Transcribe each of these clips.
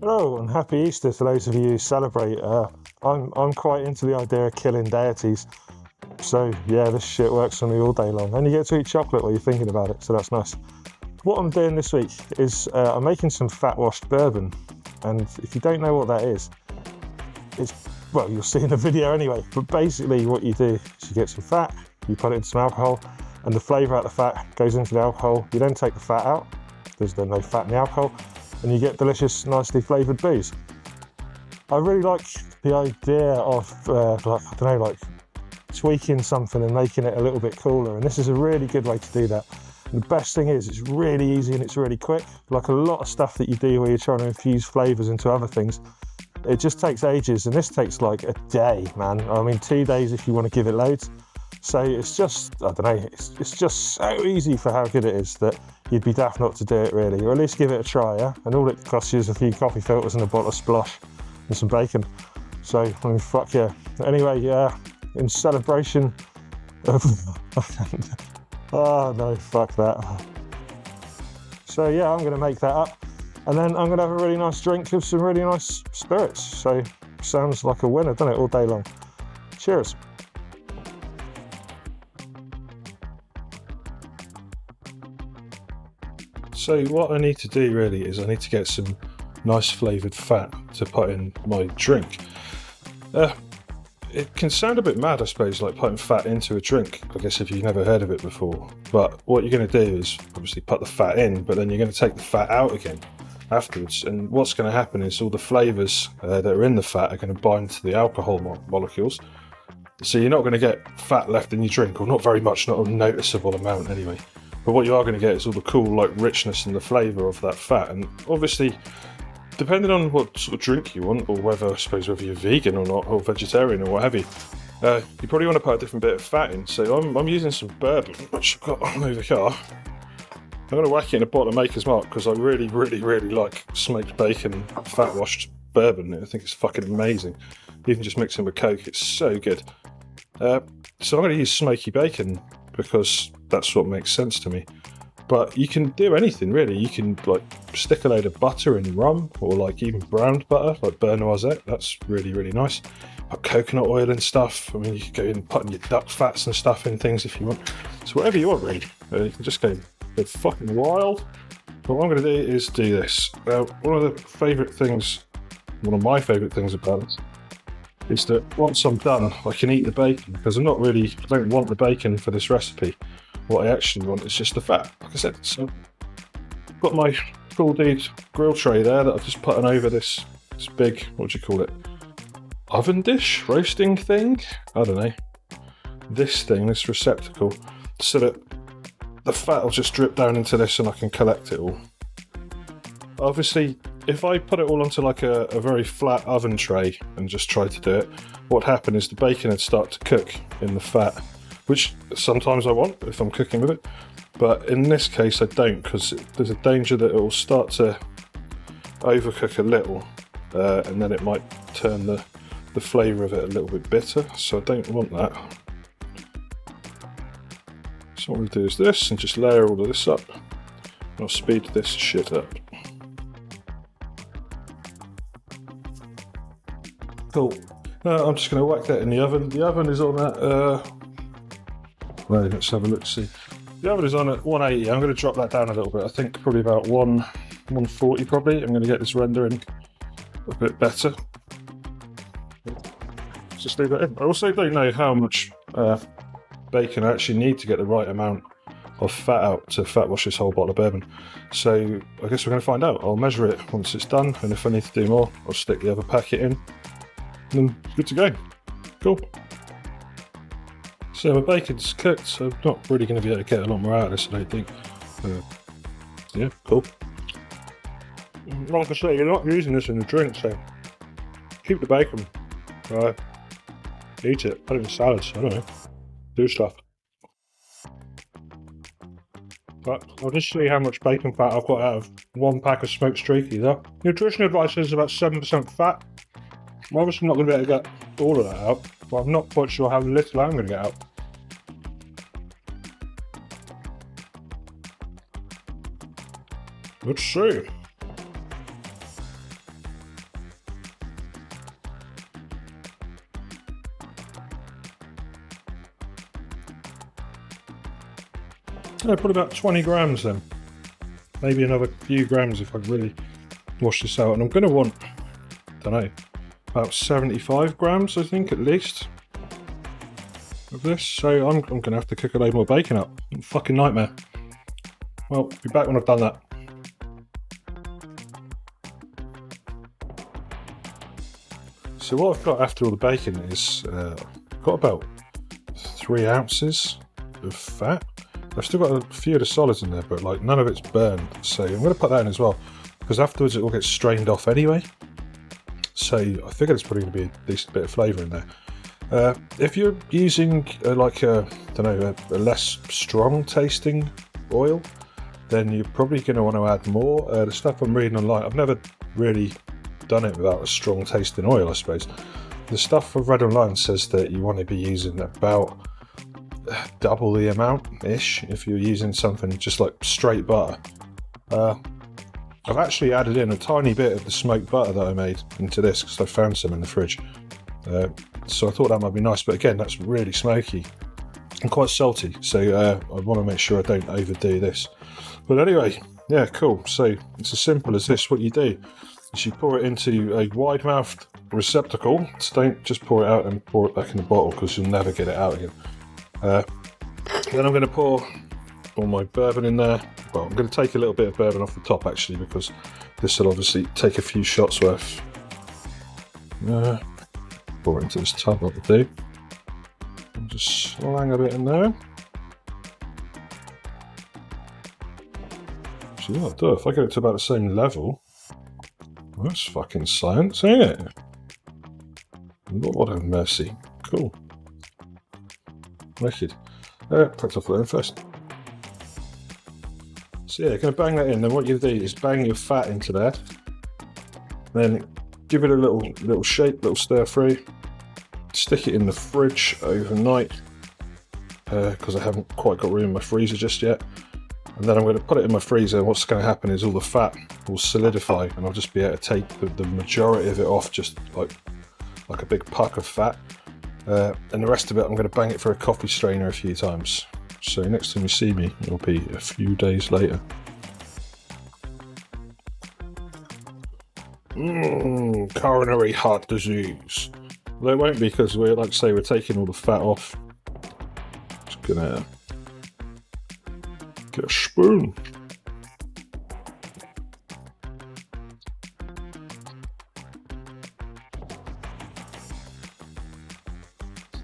Hello and happy Easter to those of you who celebrate. I'm quite into the idea of killing deities, so yeah, this shit works for me all day long. And you get to eat chocolate while you're thinking about it, so that's nice. What I'm doing this week is I'm making some fat washed bourbon, and if you don't know what that is, well, you'll see in the video anyway. But basically, what you do is you get some fat, you put it in some alcohol, and the flavour out of the fat goes into the alcohol. You then take the fat out. There's then no fat in the alcohol. And you get delicious, nicely flavoured booze. I really like the idea of, like tweaking something and making it a little bit cooler. And this is a really good way to do that. And the best thing is, it's really easy and it's really quick. Like a lot of stuff that you do where you're trying to infuse flavours into other things, it just takes ages. And this takes like a day, man. I mean, 2 days if you want to give it loads. So it's just, I don't know, it's just so easy for how good it is that you'd be daft not to do it really, or at least give it a try, yeah? And all it costs you is a few coffee filters and a bottle of Splosh and some bacon. So, I mean, fuck yeah. Anyway, in celebration of, oh no, fuck that. So yeah, I'm gonna make that up, and then I'm gonna have a really nice drink with some really nice spirits. So, sounds like a winner, doesn't it, all day long? Cheers. So what I need to do really is I need to get some nice flavoured fat to put in my drink. It can sound a bit mad, I suppose, like putting fat into a drink, I guess, if you've never heard of it before. But what you're going to do is obviously put the fat in, but then you're going to take the fat out again afterwards. And what's going to happen is all the flavours that are in the fat are going to bind to the alcohol molecules. So you're not going to get fat left in your drink, or not very much, not a noticeable amount anyway. But what you are going to get is all the cool, like, richness and the flavour of that fat. And obviously, depending on what sort of drink you want, or whether, I suppose, whether you're vegan or not, or vegetarian or what have you, you probably want to put a different bit of fat in. So I'm using some bourbon, which I've got on over car. I'm going to whack it in a bottle of Maker's Mark because I really, really, really like smoked bacon, fat washed bourbon. I think it's fucking amazing. Even just mixing with Coke, it's so good. So I'm going to use smoky bacon because that's what makes sense to me. But you can do anything really. You can like stick a load of butter in rum, or like even browned butter, like beurre noisette. That's really, really nice. Put coconut oil and stuff. I mean, you could go in putting your duck fats and stuff in things if you want. So whatever you want, really. You can just go fucking wild. But what I'm going to do is do this. One of my favourite things about it is that once I'm done, I can eat the bacon, because I don't want the bacon for this recipe. What I actually want is just the fat, like I said. So I've got my Cool Dude grill tray there that I've just put over this big, what do you call it, oven dish, roasting thing? I don't know. This receptacle, so that the fat will just drip down into this and I can collect it all. Obviously, if I put it all onto like a very flat oven tray and just try to do it, what would happen is the bacon would start to cook in the fat, which sometimes I want if I'm cooking with it. But in this case I don't, because there's a danger that it will start to overcook a little, and then it might turn the flavour of it a little bit bitter, so I don't want that. So what we'll do is this, and just layer all of this up. I'll speed this shit up. Cool. I'm just going to whack that in the oven. The oven is on at, let's have a look, see. The oven is on at 180. I'm going to drop that down a little bit. I think probably about 140 probably. I'm going to get this rendering a bit better. Just leave that in. I also don't know how much bacon I actually need to get the right amount of fat out to fat wash this whole bottle of bourbon. So I guess we're going to find out. I'll measure it once it's done, and if I need to do more, I'll stick the other packet in. And good to go. Cool. So my bacon's cooked, so I'm not really going to be able to get a lot more out of this, I don't think. Yeah, cool. Like I say, you're not using this in a drink, so keep the bacon. Eat it, put it in salads, I don't know. Do stuff. But I'll just see how much bacon fat I've got out of one pack of smoked streaky there. Nutrition advice is about 7% fat. I'm obviously not going to be able to get all of that out, but I'm not quite sure how little I'm going to get out. Let's see. probably about 20 grams then. Maybe another few grams if I really wash this out. And I'm going to want, I don't know, about 75 grams, I think, at least, of this. So I'm going to have to cook a load more bacon up. Fucking nightmare. Well, be back when I've done that. So what I've got after all the bacon is, I've got about 3 ounces of fat. I've still got a few of the solids in there, but like none of it's burned. So I'm going to put that in as well, because afterwards it will get strained off anyway. So I figured it's probably going to be a decent bit of flavour in there. If you're using like a less strong tasting oil, then you're probably going to want to add more. The stuff I'm reading online, I've never really done it without a strong tasting oil, I suppose. The stuff I've read online says that you want to be using about double the amount ish if you're using something just like straight butter. I've actually added in a tiny bit of the smoked butter that I made into this because I found some in the fridge, so I thought that might be nice, but again, that's really smoky and quite salty, so I want to make sure I don't overdo this. But anyway, yeah, cool. So it's as simple as this. What you do is you pour it into a wide-mouthed receptacle. So don't just pour it out and pour it back in the bottle, because you'll never get it out again. Then I'm going to pour all my bourbon in there. Well, I'm going to take a little bit of bourbon off the top actually, because this will obviously take a few shots worth. Pour it into this tub like I do. And just slang a bit in there. So yeah, I'll do. If I get it to about the same level, well, that's fucking science, ain't it? Lord have mercy. Cool. Wicked. Perhaps I'll put that in first. So yeah, going to bang that in. Then what you do is bang your fat into there. Then give it a little shake, little stir fry. Stick it in the fridge overnight, because I haven't quite got room in my freezer just yet. And then I'm going to put it in my freezer. What's going to happen is all the fat will solidify, and I'll just be able to take the majority of it off, just like a big puck of fat. And the rest of it, I'm going to bang it through a coffee strainer a few times. So next time you see me, it'll be a few days later. Coronary heart disease. Well, it won't be, because we're, like I say, we're taking all the fat off. Just gonna get a spoon.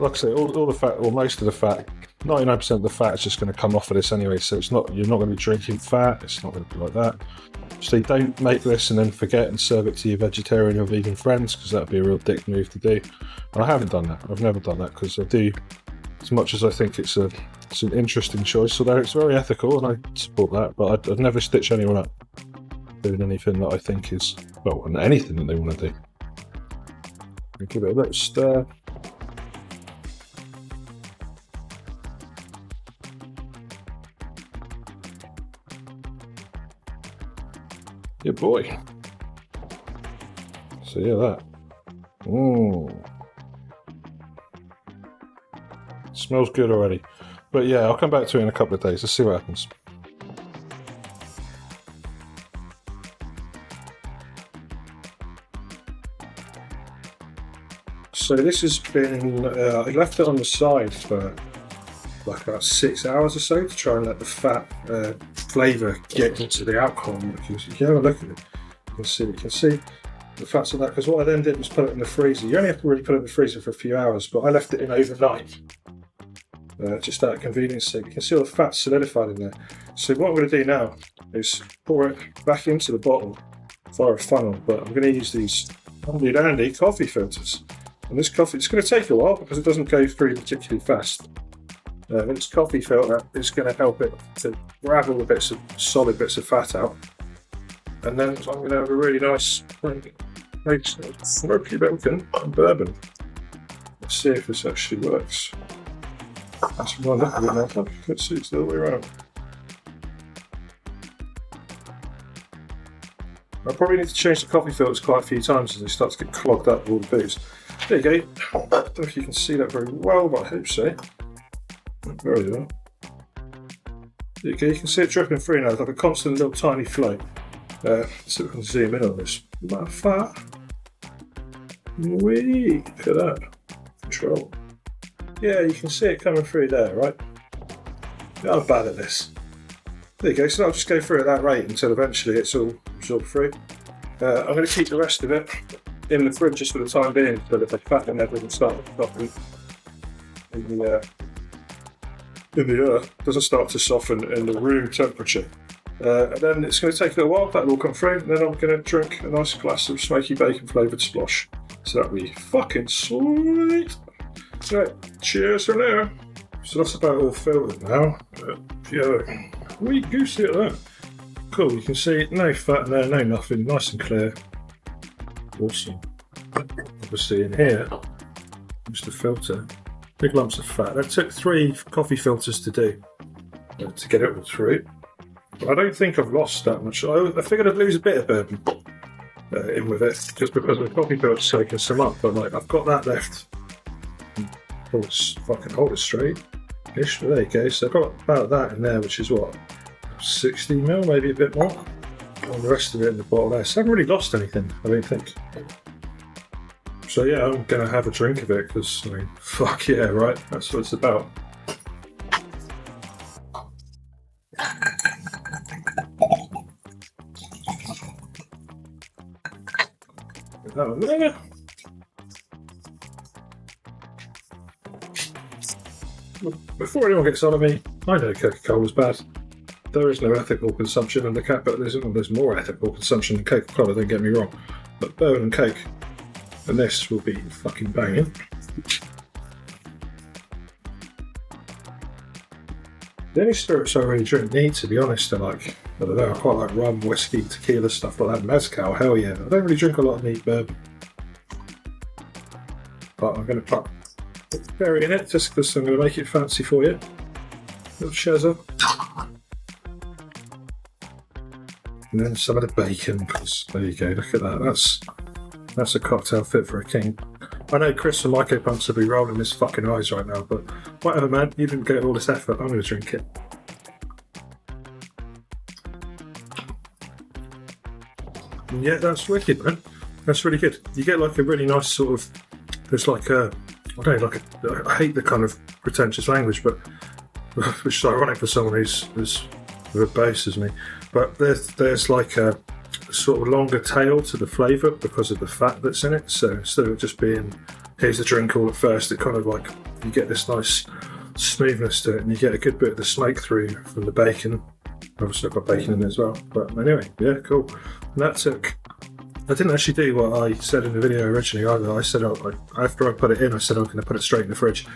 Like I say, all the fat, or most of the fat, 99% of the fat is just going to come off of this anyway, so it's not, you're not going to be drinking fat, it's not going to be like that. So don't make this and then forget and serve it to your vegetarian or vegan friends, because that would be a real dick move to do. And I haven't done that. I've never done that, because I do, as much as I think it's an interesting choice, although it's very ethical and I support that, but I'd never stitch anyone up doing anything that I think is, well, anything that they want to do. Give it a little stir. Yeah, boy. So yeah, that. Smells good already. But yeah, I'll come back to it in a couple of days. Let's see what happens. So this has been, I left it on the side for like about 6 hours or so to try and let the fat flavour get into the alcohol. If you have a look at it, you can see the fats of that, because what I then did was put it in the freezer. You only have to really put it in the freezer for a few hours, but I left it in overnight, just out of convenience sake. You can see all the fat solidified in there. So what I'm going to do now is pour it back into the bottle via a funnel, but I'm going to use these handy dandy coffee filters. And this coffee, it's going to take a while because it doesn't go through particularly fast. This coffee filter is going to help it to grab all the solid bits of fat out. And then I'm going to have a really nice smoky bacon and bourbon. Let's see if this actually works. That's what I'm looking at now. Let's see, it's the other way around. I probably need to change the coffee filters quite a few times as they start to get clogged up with all the booze. There you go. I don't know if you can see that very well, but I hope so. There we go. You can see it dripping through now. It's like a constant little tiny flow. So we can zoom in on this. Fat. Wee! Look at that. Control. Yeah, you can see it coming through there, right? I'm bad at this. There you go, so I'll just go through at that rate until eventually it's all absorbed through. I'm going to keep the rest of it in the fridge just for the time being, so that the fat in there doesn't start softening in the earth, doesn't start to soften in the room temperature. And then it's going to take a little while, that'll all come through, and then I'm going to drink a nice glass of smoky bacon flavoured splosh. So that'll be fucking sweet. Right, cheers for now. So that's about all filtered now. Yeah, wee goosey at that. Cool, you can see no fat in there, no nothing, nice and clear. Awesome. Obviously in here, just a filter, big lumps of fat. That took 3 coffee filters to do, to get it all through. I don't think I've lost that much. I figured I'd lose a bit of bourbon in with it, just because the coffee filter's taking some up, but like I've got that left. Oh, it's fucking hold it straight-ish, but there you go. So I've got about that in there, which is what, 60ml, maybe a bit more. And the rest of it in the bottle there. So I haven't really lost anything, I don't think. So yeah, I'm going to have a drink of it, because, I mean, fuck yeah, right? That's what it's about. Get that one there. Before anyone gets on at me, I know Coca-Cola's bad. There is no ethical consumption under capitalism, and there's more ethical consumption than Coca-Cola, don't get me wrong. But bourbon and Coke, and this will be fucking banging. The only spirits I really drink neat, to be honest, are like, I don't know, I quite like rum, whiskey, tequila, stuff like that. Mezcal, hell yeah. I don't really drink a lot of neat bourbon. But I'm going to put berry in it, just because I'm going to make it fancy for you. Little shazza. And then some of the bacon, because there you go, look at that. That's a cocktail fit for a king. I know Chris from Mycopunks will be rolling his fucking eyes right now, but whatever, man, you didn't get all this effort, I'm going to drink it. And yeah, that's wicked, man. That's really good. You get like a really nice sort of, there's like a, I don't know, like I hate the kind of pretentious language, but which is ironic for someone who's as verbose as me. But there's like a sort of longer tail to the flavour because of the fat that's in it. So instead of it just being, here's the drink all at first, it kind of like, you get this nice smoothness to it, and you get a good bit of the smoke through from the bacon. Obviously I've got bacon in it as well. But anyway, yeah, cool. And that took, I didn't actually do what I said in the video originally either. I said, after I put it in, I said I was going to put it straight in the fridge.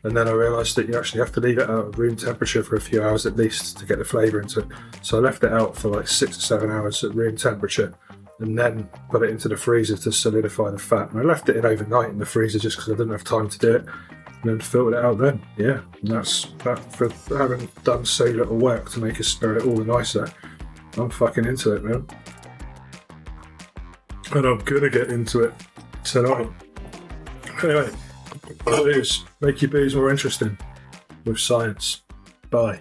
And then I realised that you actually have to leave it out at room temperature for a few hours at least to get the flavour into it. So I left it out for like 6 or 7 hours at room temperature and then put it into the freezer to solidify the fat. And I left it in overnight in the freezer just because I didn't have time to do it. And then filtered it out then. Yeah, and that's that for having done so little work to make a spirit all the nicer. I'm fucking into it, man. And I'm gonna get into it tonight. Anyway, what it is, make your booze more interesting with science. Bye.